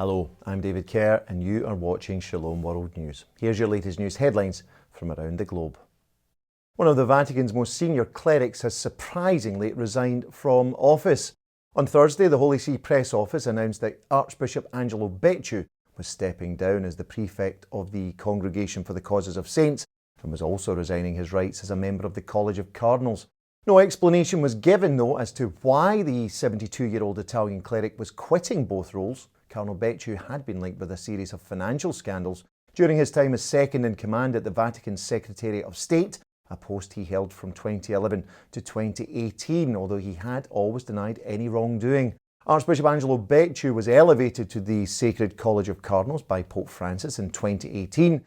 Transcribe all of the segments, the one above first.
Hello, I'm David Kerr and you are watching Shalom World News. Here's your latest news headlines from around the globe. One of the Vatican's most senior clerics has surprisingly resigned from office. On Thursday, the Holy See Press Office announced that Archbishop Angelo Becciu was stepping down as the Prefect of the Congregation for the Causes of Saints and was also resigning his rights as a member of the College of Cardinals. No explanation was given, though, as to why the 72-year-old Italian cleric was quitting both roles. Cardinal Becciu had been linked with a series of financial scandals during his time as second in command at the Vatican's Secretariat of State, a post he held from 2011 to 2018, although he had always denied any wrongdoing. Archbishop Angelo Becciu was elevated to the Sacred College of Cardinals by Pope Francis in 2018.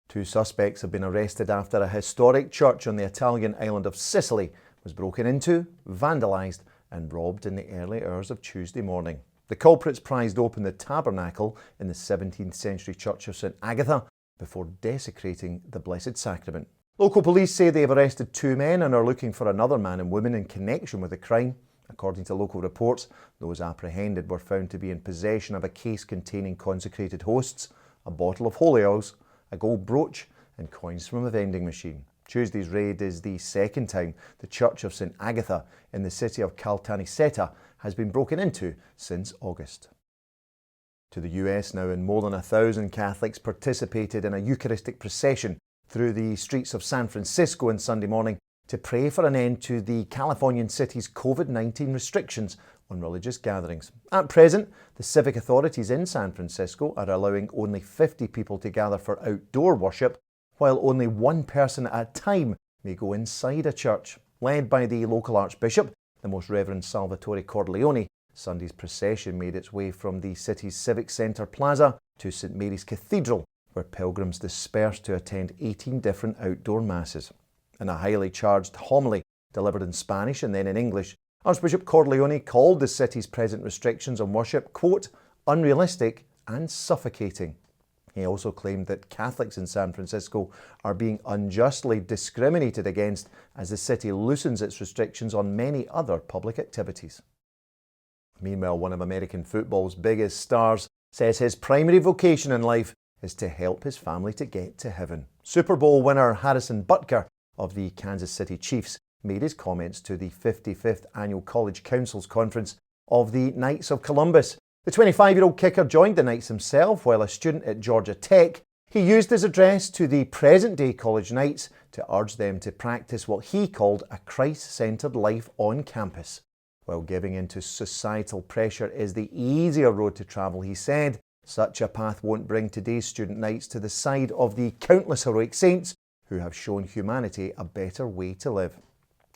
Two suspects have been arrested after a historic church on the Italian island of Sicily was broken into, vandalised and robbed in the early hours of Tuesday morning. The culprits prized open the tabernacle in the 17th century Church of Saint Agatha before desecrating the Blessed Sacrament. Local police say they have arrested two men and are looking for another man and woman in connection with the crime. According to local reports, those apprehended were found to be in possession of a case containing consecrated hosts, a bottle of holy oils, a gold brooch and coins from a vending machine. Tuesday's raid is the second time the Church of Saint Agatha in the city of Caltanissetta has been broken into since August. To the US now, and more than 1,000 Catholics participated in a Eucharistic procession through the streets of San Francisco on Sunday morning to pray for an end to the Californian city's COVID-19 restrictions on religious gatherings. At present, the civic authorities in San Francisco are allowing only 50 people to gather for outdoor worship, while only one person at a time may go inside a church. Led by the local Archbishop, the Most Reverend Salvatore Corleone, Sunday's procession made its way from the city's Civic Centre Plaza to St Mary's Cathedral, where pilgrims dispersed to attend 18 different outdoor masses. In a highly charged homily delivered in Spanish and then in English, Archbishop Corleone called the city's present restrictions on worship, quote, unrealistic and suffocating. He also claimed that Catholics in San Francisco are being unjustly discriminated against as the city loosens its restrictions on many other public activities. Meanwhile, one of American football's biggest stars says his primary vocation in life is to help his family to get to heaven. Super Bowl winner Harrison Butker of the Kansas City Chiefs made his comments to the 55th Annual College Council's Conference of the Knights of Columbus. The 25-year-old kicker joined the Knights himself while a student at Georgia Tech. He used his address to the present-day college Knights to urge them to practice what he called a Christ-centered life on campus. While giving in to societal pressure is the easier road to travel, he said, such a path won't bring today's student Knights to the side of the countless heroic saints who have shown humanity a better way to live.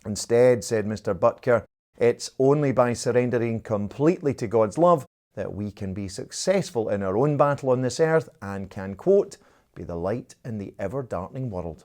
Instead, said Mr. Butker, it's only by surrendering completely to God's love that we can be successful in our own battle on this earth and can, quote, be the light in the ever-darkening world.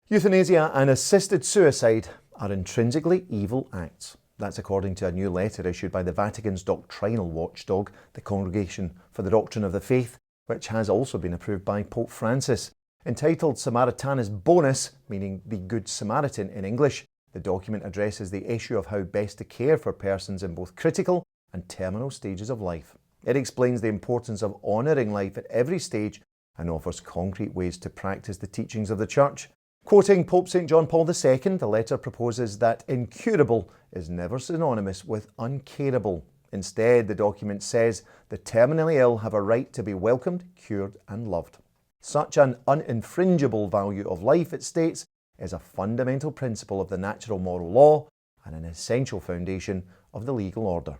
Euthanasia and assisted suicide are intrinsically evil acts. That's according to a new letter issued by the Vatican's doctrinal watchdog, the Congregation for the Doctrine of the Faith, which has also been approved by Pope Francis. Entitled Samaritanis Bonus, meaning the Good Samaritan in English, the document addresses the issue of how best to care for persons in both critical and terminal stages of life. It explains the importance of honouring life at every stage and offers concrete ways to practice the teachings of the Church. Quoting Pope St. John Paul II, the letter proposes that incurable is never synonymous with uncareable. Instead, the document says the terminally ill have a right to be welcomed, cured and loved. Such an uninfringible value of life, it states, is a fundamental principle of the natural moral law and an essential foundation of the legal order.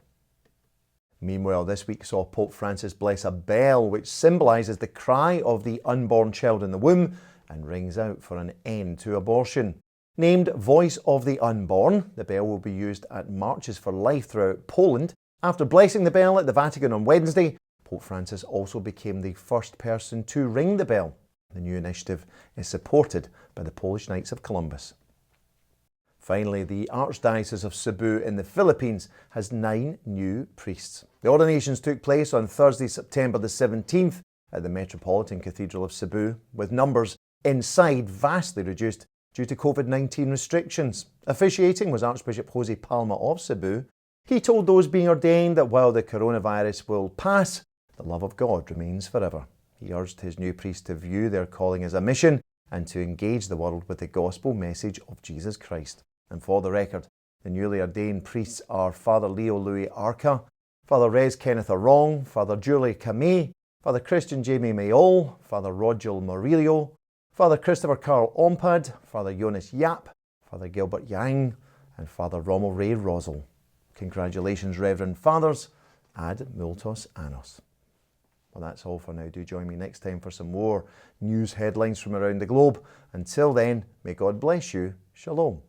Meanwhile, this week saw Pope Francis bless a bell which symbolises the cry of the unborn child in the womb and rings out for an end to abortion. Named Voice of the Unborn, the bell will be used at marches for life throughout Poland. After blessing the bell at the Vatican on Wednesday, Pope Francis also became the first person to ring the bell. The new initiative is supported by the Polish Knights of Columbus. Finally, the Archdiocese of Cebu in the Philippines has 9 new priests. The ordinations took place on Thursday, September the 17th at the Metropolitan Cathedral of Cebu, with numbers inside vastly reduced due to COVID-19 restrictions. Officiating was Archbishop Jose Palma of Cebu. He told those being ordained that while the coronavirus will pass, the love of God remains forever. He urged his new priests to view their calling as a mission and to engage the world with the gospel message of Jesus Christ. And for the record, the newly ordained priests are Father Leo Louis Arca, Father Res Kenneth Arong, Father Julie Camay, Father Christian Jamie Mayol, Father Rodgel Murillo, Father Christopher Carl Ompad, Father Jonas Yap, Father Gilbert Yang, and Father Rommel Ray Rosel. Congratulations, Reverend Fathers, ad multos annos. Well, that's all for now. Do join me next time for some more news headlines from around the globe. Until then, may God bless you. Shalom.